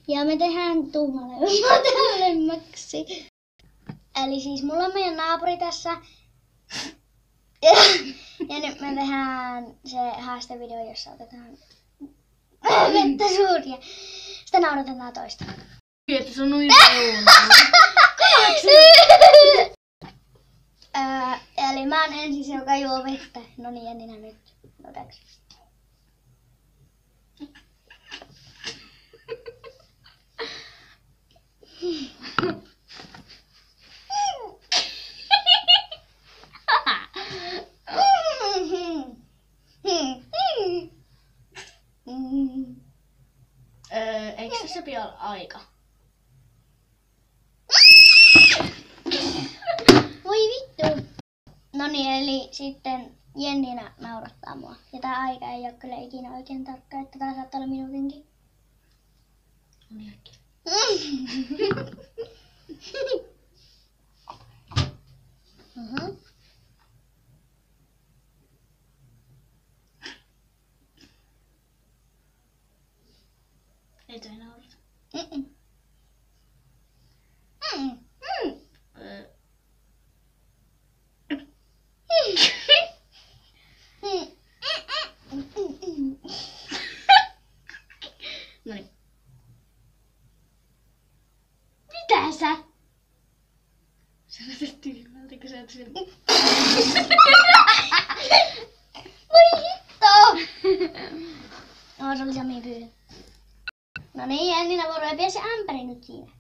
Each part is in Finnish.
ja me tehdään tuhmalemmaksi. Eli siis mulla on meidän naapuri tässä. Ja nyt me tehdään se haastevideo, jossa otetaan vettä suuria. Sitä nauhoitetaan toista. Että se on noin Eli mä oon ensin se, joka juo vettä. No niin, Jennina nyt. Otaksi. Eikö tässä pidä olla aika? Voi vittu. No niin, eli sitten Jennina naurattaa mua. Ja tää aika ei oo kyllä ikinä oikein tarkka, että tää saattaa olla minuutinkin. On äkkiä. Ei toi naurata. Noniin. Mitä sä? Se näytät tyhmältä, kun sä oot sen... Voi hitto! No, se oli Sami pyy. No niin, Jennina vuoro, ja pidä se ämpäri nyt siinä.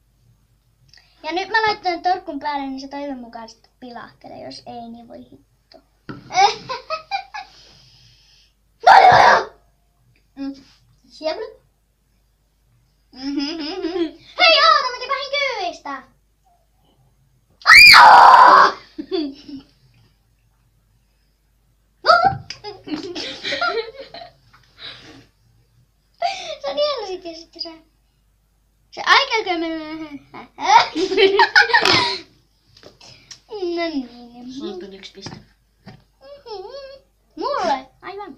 Ja nyt mä laittan torkkun päälle, niin se toivon mukaan sitten pilahtelee. Jos ei, niin voi hitto. Siellä. Hei, oota, mä tipahin kyvistä. Sä nielasit ja sitten sä... Se aika kyllä menee... No niin. Sulla on 1 piste. Mulle, aivan.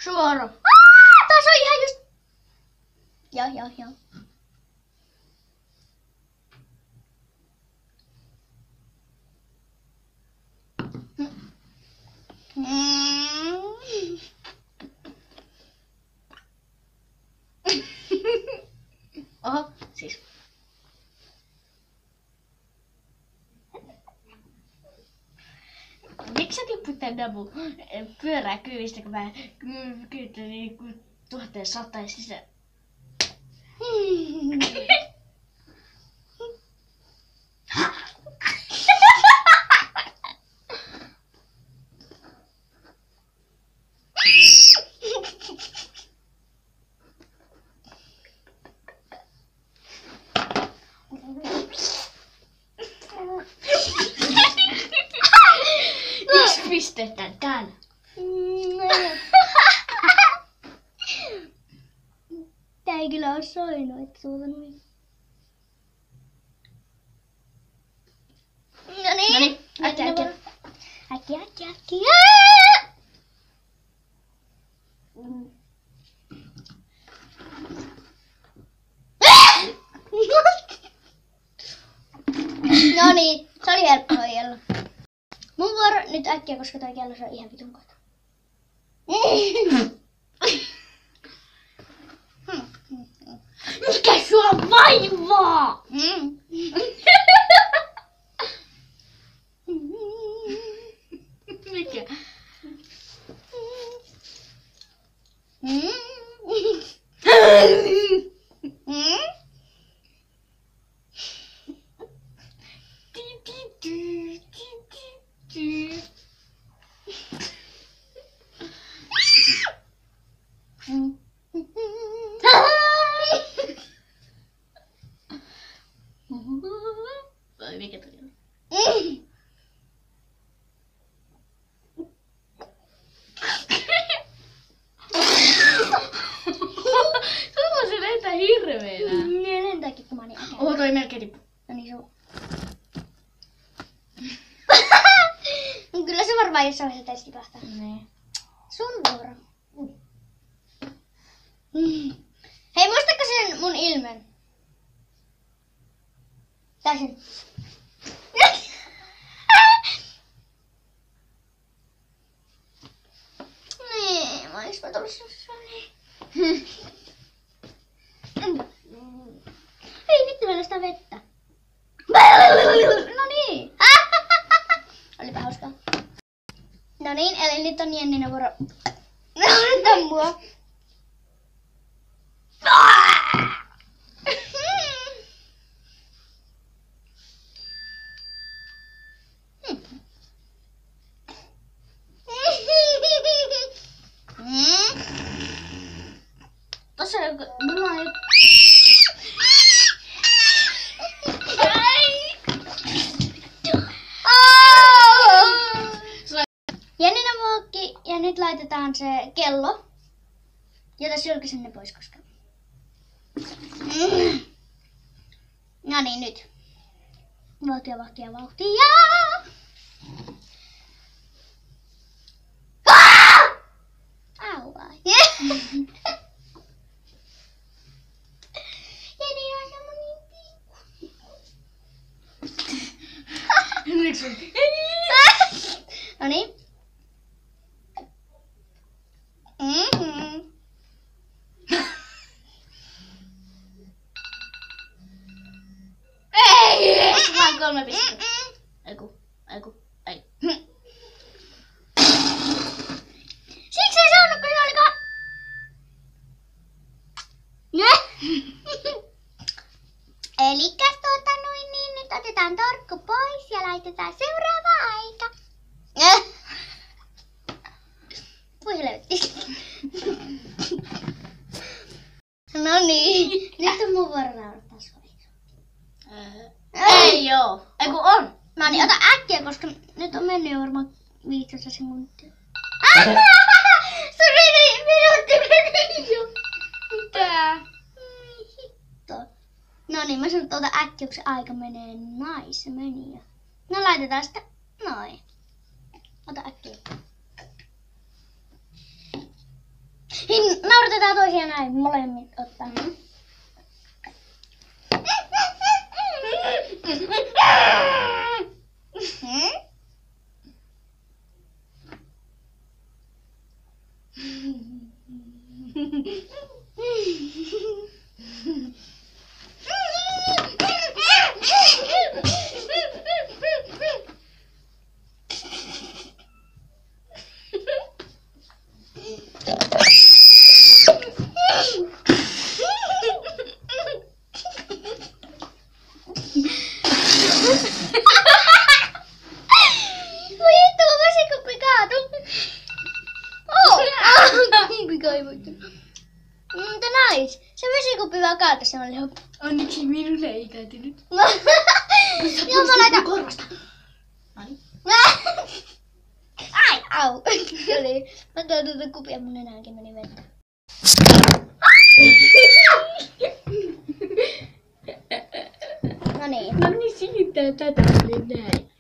Suora. Taas on ihan just... Joo. Oho, siis. Miksi sä tipput tän Dabu pyörää kyvistä, kun mä kyytän niinku 1100 sisään? Pistetään täällä. Tää ei kyllä oo soinut, että tuota noin. Noniin. Äkkiä. Äkkiä. Noniin, se oli helppo hoijella. Mun vuoro nyt äkkiä, koska toi kello on ihan vitun kota. Mikä sua vaivaa? Mikä? Vai mikä toi on? Sulla se lentää hirveellä. Ne lentääkin, kun mä niin äkään. Oho, toi melkein tippu. No niin, Kyllä se varmaan jossain vaiheessa testi tipahtaa. Nee. Sun vuoro. Hei, muistatko sen mun ilmen? Täysin. Niin, mä olis mä tullut sussani. Hei, nyt tulee sitä vettä. No niin. Olipa hauskaa. No niin, eli nyt on Jenninen vuoro. Naurattaa mua. Tossa on joku... Jenninen vuokki ja nyt laitetaan se kello. Jota sylkäsen ne pois koska. No niin, nyt. Vauhtia, vauhtia, vauhtia. Au ai. Jenni on semmonen pikku. No niin. Ei! Vaan 3 pistettä. Ei. Siksi ei saanut, kun se oli Elikkäs niin nyt otetaan torkku pois ja laitetaan seuraava aika. Voi helvetti. No niin, nyt on mun vuoro naurattaa sua. Ei oo. Ei kun on. No niin, ota äkkiä, koska nyt on mennyt jo varmaan 15 sekuntia. Se meni, minuutti meni jo. Mitä? Hitto. No niin, mä sanon, että ota äkkiä, kun se aika menee. Nais, se meni jo. No laitetaan sitä noin. Ota äkkiä. Nauratetaan toisiaan näin, molemmat ottaa. Se vesikuppi vaan kaatui, se oli hoppu. Onneksi minulle ei käytynyt. Joo, mä laitan korvasta. Ai, au. Oli. Mä toin tuota kupia, mun nenäänkin meni vettä. No niin. No niin, siirtää tätä oli näin.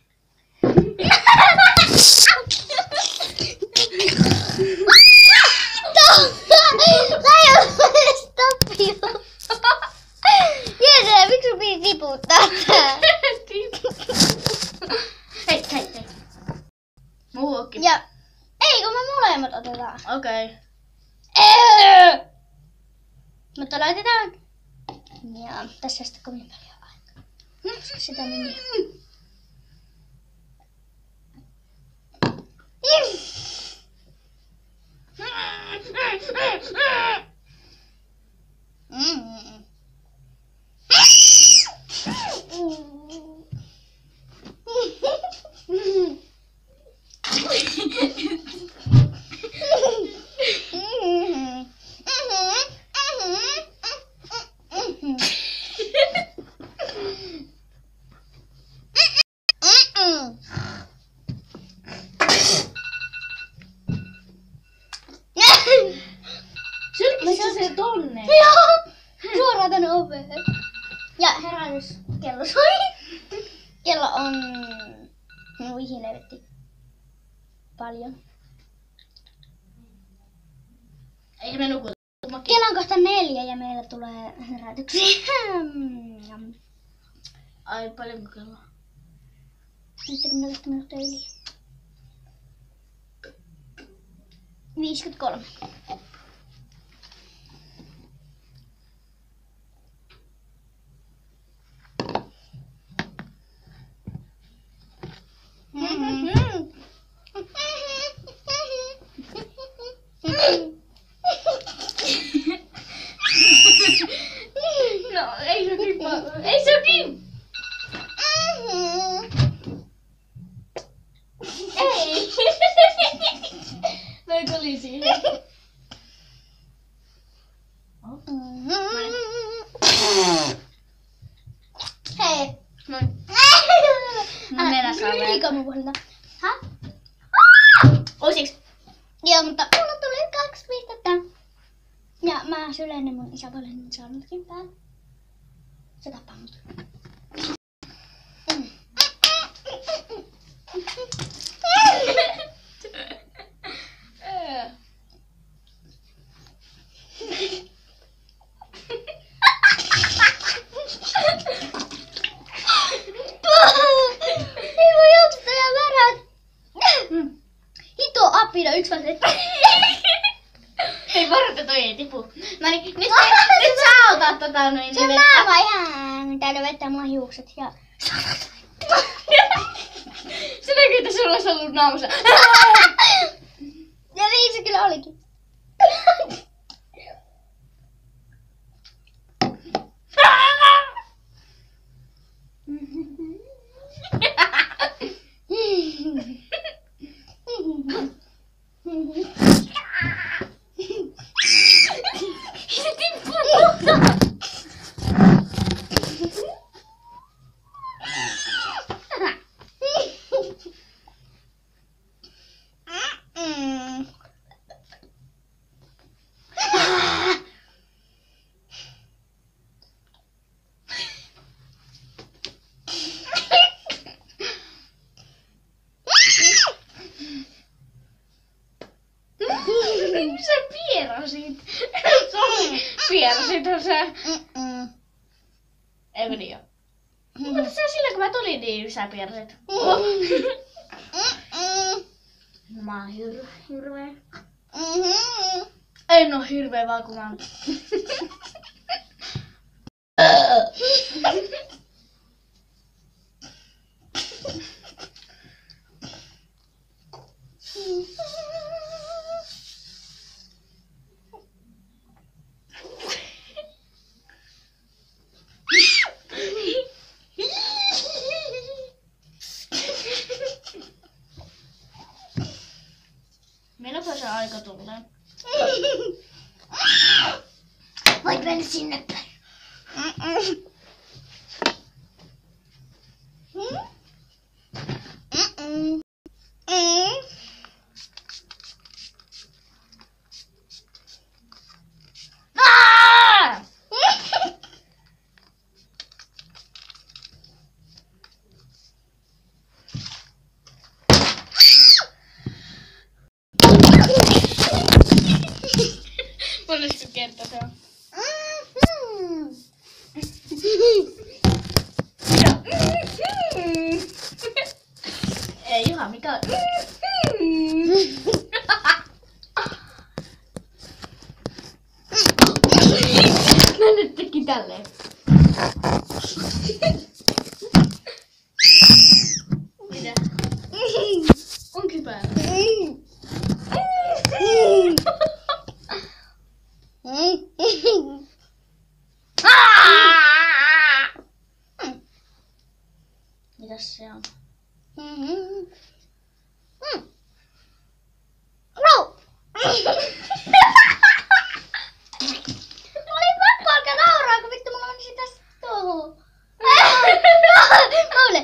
Jee, miksi sun piti tiputtaa tää? Hei. Muukin. Ja ei, kun me molemmat otetaan. Okei. Mutta laitetaan. Ja tässä on sitten kovin paljon aikaa. Sitä meni. Missä se tonne? Joo, suoraan tänne oveen. Ja herätyskello soi. Kello on... Voi helvetti. Paljon. Ei me nukuta. Kello on kohta 4 ja meillä tulee herätyksiä. Ai paljonko kello? 40 minuuttia yli. 53. No, ei se niin paljon. Ei se niin! Ei! Noi tuli siihen. Hei. Noin. No mennä saa vielä. Liikaa mun puolelta. Häh? Oisiks? Joo, mutta mulla tuli 2 pistettä. Ja mä sylennen mun isäpuolen saanutkin päälle. Se tappaa mut. Ei voi juoksuta ja värät. Hito apina 1 vaset. Ei varata, toi ei tipu. No niin, nyt sä otat tota noin. Se on naava ihan. Täytyy vettää mulla hiukset ja... Se näkyy, että sulla olisi ollut naamassa. Ja niin se kyllä olikin. Se tippuu. Sä pierasit. Pierasit on sä. Eikö niin oo? Mutta se silloin kun mä tulin, niin sä pierasit. Mä oon hirveä. En oo hirveä vaan kun mä oon. Milloinpä se aika tulee? Voit mennä sinne päin. Monesko kertaa se on? Ei Juha, mikä on? Mä nyt tekin tälleen. Mitä? Onkin päällä. Mitäs se on? Oli pakko alkaa nauraa, kun vittu mulla menisi tästä tuohon. Kuule.